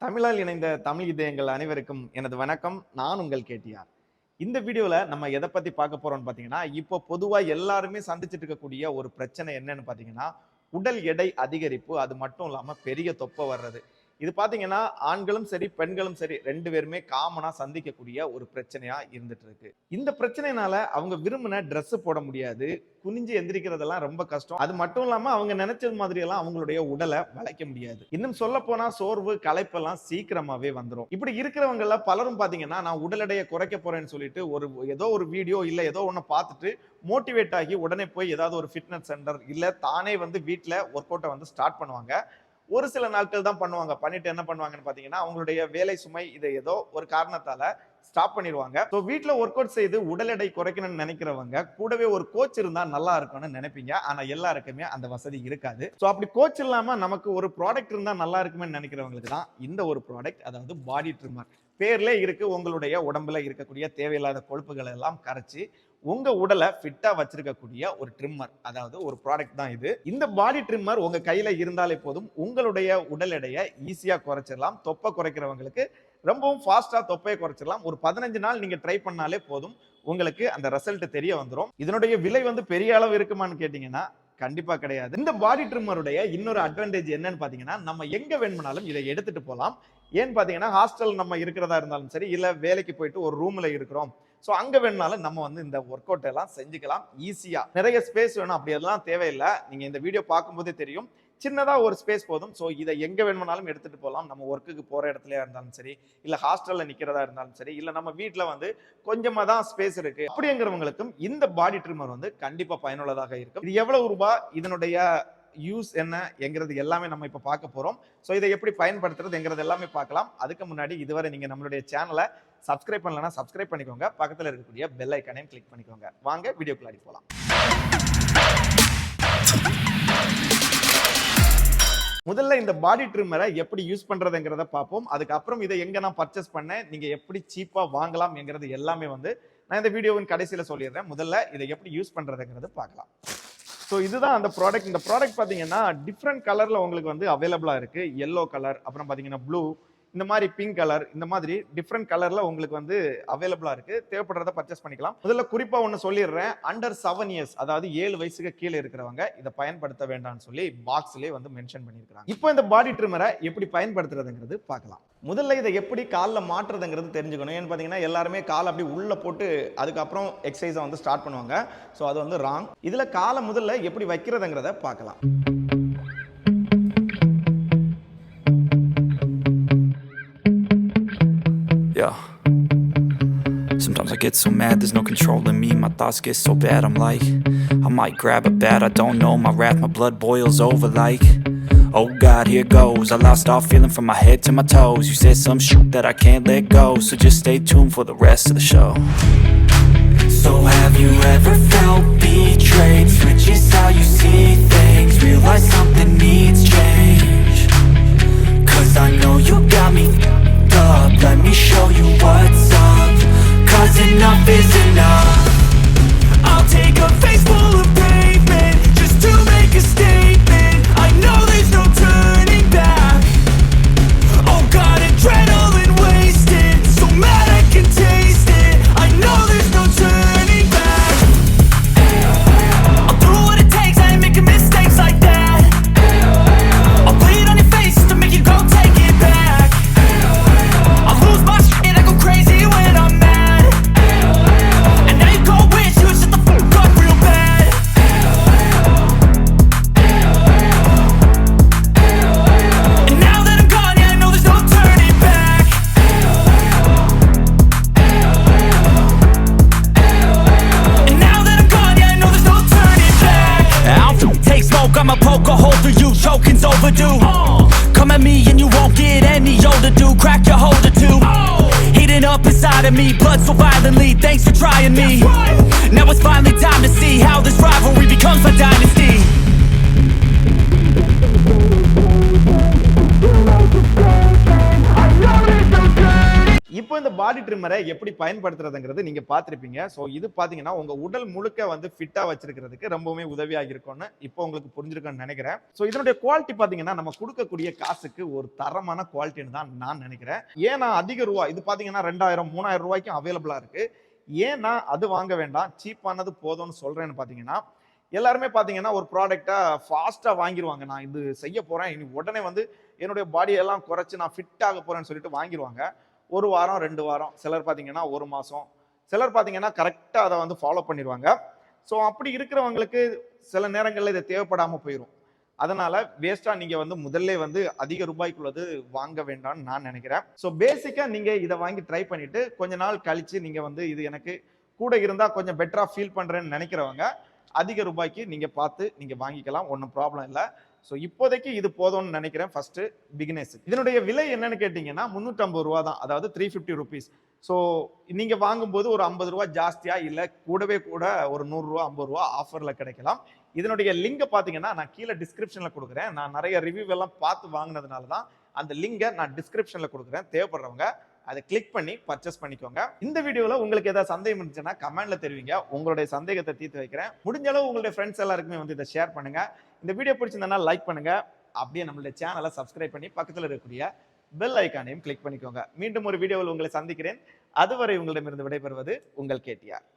தமிழால் இணைந்த தமிழ் இதயங்கள் அனைவருக்கும் எனது வணக்கம். நான் உங்கள் கேடிஆர். இந்த வீடியோல நம்ம எதை பத்தி பார்க்க போறோம்னு பாத்தீங்கன்னா, இப்போ பொதுவா எல்லாருமே சந்திச்சிட்டு இருக்கக்கூடிய ஒரு பிரச்சனை என்னன்னு பாத்தீங்கன்னா, உடல் எடை அதிகரிப்பு. அது மட்டும் இல்லாம பெரிய தொப்பை வர்றது. இது பாத்தீங்கன்னா ஆண்களும் சரி பெண்களும் சரி 2 பேருமே காமனா சந்திக்கக்கூடிய ஒரு பிரச்சனையா இருந்துட்டு இருக்கு. இந்த பிரச்சனைனால அவங்க விரும்பின Dress போட முடியாது, குனிஞ்சு எந்திரிக்கிறதெல்லாம் ரொம்ப கஷ்டம். அது மட்டும் இல்லாம அவங்க நினைச்சது மாதிரி எல்லாம் அவங்களுடைய உடலை வளைக்க முடியாது. இன்னும் சொல்ல போனா சோர்வு களைப்பெல்லாம் சீக்கிரமாவே வந்துடும். இப்படி இருக்கிறவங்கள பலரும் பாத்தீங்கன்னா நான் உடல் எடையை குறைக்க போறேன்னு சொல்லிட்டு ஏதோ ஒரு வீடியோ இல்ல ஏதோ ஒண்ணு பார்த்துட்டு மோட்டிவேட் ஆகி உடனே போய் ஏதாவது ஒரு ஃபிட்னஸ் சென்டர் இல்ல தானே வீட்டுல ஒர்க் அவுட்டை ஸ்டார்ட் பண்ணுவாங்க. ஒரு சில நாட்கள் தான் பண்ணுவாங்க. பண்ணிட்டு என்ன பண்ணுவாங்கன்னு பாத்தீங்கன்னா அவங்களுடைய வேலை சுமை இதை ஏதோ ஒரு காரணத்தால ஸ்டாப் பண்ணிடுவாங்க. ஸோ வீட்டுல ஒர்க் அவுட் செய்து உடல் எடை குறைக்கணும்னு நினைக்கிறவங்க கூடவே ஒரு கோச் இருந்தா நல்லா இருக்கும்னு நினைப்பீங்க. ஆனா எல்லாருக்குமே அந்த வசதி இருக்காது. ஸோ அப்படி கோச் இல்லாம நமக்கு ஒரு ப்ராடக்ட் இருந்தா நல்லா இருக்குமே நினைக்கிறவங்களுக்கு தான் இந்த ஒரு ப்ராடக்ட், அதாவது பாடி ட்ரிம்மர். பேர்ல இருக்கு, உங்களுடைய உடம்புல இருக்கக்கூடிய தேவையில்லாத கொழுப்புகள் எல்லாம் கரைச்சி உங்க உடலை ஃபிட்டா வச்சிருக்கக்கூடிய ஒரு ட்ரிம்மர், அதாவது ஒரு ப்ராடக்ட் தான் இது. இந்த பாடி ட்ரிம்மர் உங்க கையில இருந்தாலே போதும், உங்களுடைய உடல் எடையை ஈஸியா குறைச்சிடலாம். தொப்பை குறைக்கிறவங்களுக்கு ரொம்பவும் ஃபாஸ்டா தொப்பையை குறைச்சிடலாம். ஒரு 15 நாள் நீங்க ட்ரை பண்ணாலே போதும், உங்களுக்கு அந்த ரிசல்ட் தெரிய வந்துடும். இதனுடைய விலை பெரிய அளவு இருக்குமான்னு கேட்டீங்கன்னா கண்டிப்பா கிடையாது. இந்த பாடி ட்ரிம்மருடைய இன்னொரு அட்வான்டேஜ் என்னன்னு பாத்தீங்கன்னா, நம்ம எங்க வேணும்னாலும் இதை எடுத்துட்டு போகலாம். ஏன்னு பாத்தீங்கன்னா ஹாஸ்டல் நம்ம இருக்கிறதா இருந்தாலும் சரி, இல்ல வேலைக்கு போயிட்டு ஒரு ரூம்ல இருக்கிறோம், சோ அங்க வேணும்னாலும் நம்ம இந்த ஒர்க் அவுட் எல்லாம் செஞ்சுக்கலாம் ஈஸியா. நிறைய ஸ்பேஸ் வேணும் அப்படி எல்லாம் தேவையில்லை. நீங்க இந்த வீடியோ பார்க்கும்போதே தெரியும், சின்னதா ஒரு ஸ்பேஸ் போதும். ஸோ இதை எங்க வேணும்னாலும் எடுத்துட்டு போகலாம். நம்ம ஒர்க்குக்கு போற இடத்துலயா இருந்தாலும் சரி, இல்ல ஹாஸ்டல்ல நிக்கிறதா இருந்தாலும் சரி, இல்ல நம்ம வீட்டுல கொஞ்சமா தான் ஸ்பேஸ் இருக்கு அப்படிங்கிறவங்களுக்கும் இந்த பாடி ட்ரிம்மர் கண்டிப்பா பயனுள்ளதாக இருக்கும். இது எவ்வளவு ரூபாய், இதனுடைய யூஸ் என்ன என்கிறது எல்லாமே நம்ம இப்ப பார்க்க போறோம். ஸோ இதை எப்படி பயன்படுத்துறதுங்கிறது எல்லாமே பார்க்கலாம். அதுக்கு முன்னாடி இதுவரை நீங்க நம்மளுடைய சேனலை சப்ஸ்கிரைப் பண்ணலன்னா சப்ஸ்கிரைப் பண்ணிக்கோங்க. பக்கத்துல இருக்கக்கூடிய பெல் ஐக்கானையும் கிளிக் பண்ணிக்கோங்க. வாங்க வீடியோக்குள்ளாடி போலாம். முதல்ல இந்த பாடி ட்ரிம்மரை எப்படி யூஸ் பண்றதுங்கிறத பார்ப்போம். அதுக்கப்புறம் இதை எங்க நான் பர்ச்சேஸ் பண்ணேன், நீங்க எப்படி சீப்பா வாங்கலாம் என்கிறது எல்லாமே நான் இந்த வீடியோவின் கடைசியில சொல்லிடுறேன். முதல்ல இதை எப்படி யூஸ் பண்றதுங்கிறது பார்க்கலாம். ஸோ இதுதான் அந்த ப்ராடக்ட். இந்த ப்ராடக்ட் பார்த்தீங்கன்னா டிஃப்ரெண்ட் கலர்ல உங்களுக்கு அவைலபிளா இருக்கு. எல்லோ கலர், அப்புறம் பார்த்தீங்கன்னா ப்ளூ, இந்த மாதிரி பிங்க் கலர், இந்த மாதிரி டிஃப்ரெண்ட் கலர்ல உங்களுக்கு அவைலபிளா இருக்கு. தேவைப்படுறத பர்ச்சேஸ் பண்ணிக்கலாம். முதல்ல குறிப்பா ஒன்னு சொல்லிடுறேன், அண்டர் 7 இயர்ஸ், அதாவது 7 வயசுக்கு கீழே இருக்கிறவங்க இதை பயன்படுத்த வேண்டாம்னு சொல்லி பாக்ஸ்லயே மென்ஷன் பண்ணிருக்காங்க. இப்போ இந்த பாடி ட்ரிம்மரை எப்படி பயன்படுத்துறதுங்கிறது பார்க்கலாம். முதல்ல இதை எப்படி காலில் மாற்றுறதுங்கிறது தெரிஞ்சுக்கணும். ஏன்னு பார்த்தீங்கன்னா எல்லாருமே காலை அப்படி உள்ள போட்டு அதுக்கப்புறம் எக்ஸசைஸை ஸ்டார்ட் பண்ணுவாங்க. ஸோ அது ராங். இதுல காலை முதல்ல எப்படி வைக்கிறதுங்கிறத பார்க்கலாம். Sometimes I get so mad, there's no controlling me. My thoughts get so bad, I'm like, I might grab a bat, I don't know. My wrath, my blood boils over like, oh God, here goes. I lost all feeling from my head to my toes. You said some shit that I can't let go, so just stay tuned for the rest of the show. So have you ever felt betrayed? Switches how you see things, realize something needs change. Cause I know you got me up, let me show you what's up. Cause enough is enough. I'll take a face full of pavement just to make a statement. I know there's no turning back. Oh God, adrenaline wasted, so mad I can taste it. I know there's no turning back. I'll do what it takes, I ain't making mistakes like that. I'll bleed on your face just to make you go take it back. I'll lose my shit, I go crazy when I'm mad. And now you go wish you would shut the fuck up real bad. And now that I'm gone, yeah, I know there's no turning back. And now that I'm gone, yeah, I know there's no turning back. I'll take smoke, I'ma poke a hole through you, choking's overdue. Come at me and you won't get any older, dude. Crack your holder too. Heating up inside of me, blood so violently. Thanks for trying me. Now it's finally time to see how this rivalry becomes my dynasty. இப்போ இந்த பாடி ட்ரிம்மரை எப்படி பயன்படுத்துறதுங்கிறது நீங்க பார்த்திருப்பீங்க. So இது பார்த்தீங்கன்னா உங்க உடல் முழுக்க வந்து ஃபிட்டா வச்சிருக்கிறதுக்கு ரொம்பவுமே உதவியா இருக்கும்னு இப்போ உங்களுக்கு புரிஞ்சிருக்கும்னு நினைக்கிறேன். ஸோ இதனுடைய குவாலிட்டி பார்த்தீங்கன்னா நம்ம கொடுக்கக்கூடிய காசுக்கு ஒரு தரமான குவாலிட்டின்னு தான் நான் நினைக்கிறேன். ஏன்னா அதிக ரூபா இது பார்த்தீங்கன்னா 2000 3000 ரூபாய்க்கும் அவைலபிளா இருக்கு. ஏன் நான் அது வாங்க வேண்டாம் சீப்பானது போதும்னு சொல்றேன்னு பார்த்தீங்கன்னா எல்லாருமே பார்த்தீங்கன்னா ஒரு ப்ராடக்ட்டை ஃபாஸ்ட்டாக வாங்கிடுவாங்க. நான் இது செய்ய போகிறேன் இனி உடனே வந்து என்னுடைய பாடியெல்லாம் குறைச்சி நான் ஃபிட் ஆக போகிறேன்னு சொல்லிட்டு வாங்கிடுவாங்க. 1 வாரம் 2 வாரம் சிலர் பார்த்தீங்கன்னா 1 மாதம் சிலர் பார்த்தீங்கன்னா கரெக்டாக அதை வந்து ஃபாலோ பண்ணிடுவாங்க. ஸோ அப்படி இருக்கிறவங்களுக்கு சில நேரங்களில் இது தேவைப்படாமல் போயிடும். அதனால வேஸ்டா நீங்க வந்து முதல்ல வந்து அதிக ரூபாய்க்குள்ளது வாங்க வேண்டாம்னு நான் நினைக்கிறேன். ஸோ பேசிக்கா நீங்க இதை வாங்கி ட்ரை பண்ணிட்டு கொஞ்ச நாள் கழிச்சு நீங்க வந்து இது எனக்கு கூட இருந்தா கொஞ்சம் பெட்டரா ஃபீல் பண்றேன்னு நினைக்கிறவங்க அதிக ரூபாய்க்கு நீங்க பார்த்து நீங்க வாங்கிக்கலாம், ஒன்றும் ப்ராப்ளம் இல்லை. ஸோ இப்போதைக்கு இது போதும்னு நினைக்கிறேன் ஃபர்ஸ்ட் பிகினர்ஸ். இதனுடைய விலை என்னன்னு கேட்டீங்கன்னா 350 ரூபா தான், அதாவது 350 ருபீஸ். ஸோ நீங்க வாங்கும்போது ஒரு 50 ரூபா ஜாஸ்தியா இல்லை கூடவே கூட ஒரு 100 ரூபா 50 ரூபா ஆஃபர்ல கிடைக்கலாம். இதனுடைய லிங்கை பார்த்தீங்கன்னா நான் கீழே டிஸ்கிரிப்ஷன்ல கொடுக்குறேன். நான் நிறைய ரிவ்யூ எல்லாம் பார்த்து வாங்கினதுனால தான் அந்த லிங்கை நான் டிஸ்கிரிப்ஷன்ல கொடுக்குறேன். தேவைப்படுறவங்க அதை கிளிக் பண்ணி பர்ச்சேஸ் பண்ணிக்கோங்க. இந்த வீடியோவில் உங்களுக்கு ஏதாவது சந்தேகம் இருந்துச்சுன்னா கமெண்ட்ல தெரிவிங்க, உங்களுடைய சந்தேகத்தை தீர்த்து வைக்கிறேன். முடிஞ்ச அளவு உங்களுடைய ஃப்ரெண்ட்ஸ் எல்லாருக்குமே வந்து இதை ஷேர் பண்ணுங்க. இந்த வீடியோ பிடிச்சிருந்தா லைக் பண்ணுங்க, அப்படியே நம்மளுடைய சேனலை சப்ஸ்கிரைப் பண்ணி பக்கத்தில் இருக்கக்கூடிய பெல் ஐக்கானையும் கிளிக் பண்ணிக்கோங்க. மீண்டும் ஒரு வீடியோவில் உங்களை சந்திக்கிறேன். அதுவரை உங்களிடமிருந்து விடைபெறுவது உங்கள் கேடிஆர்.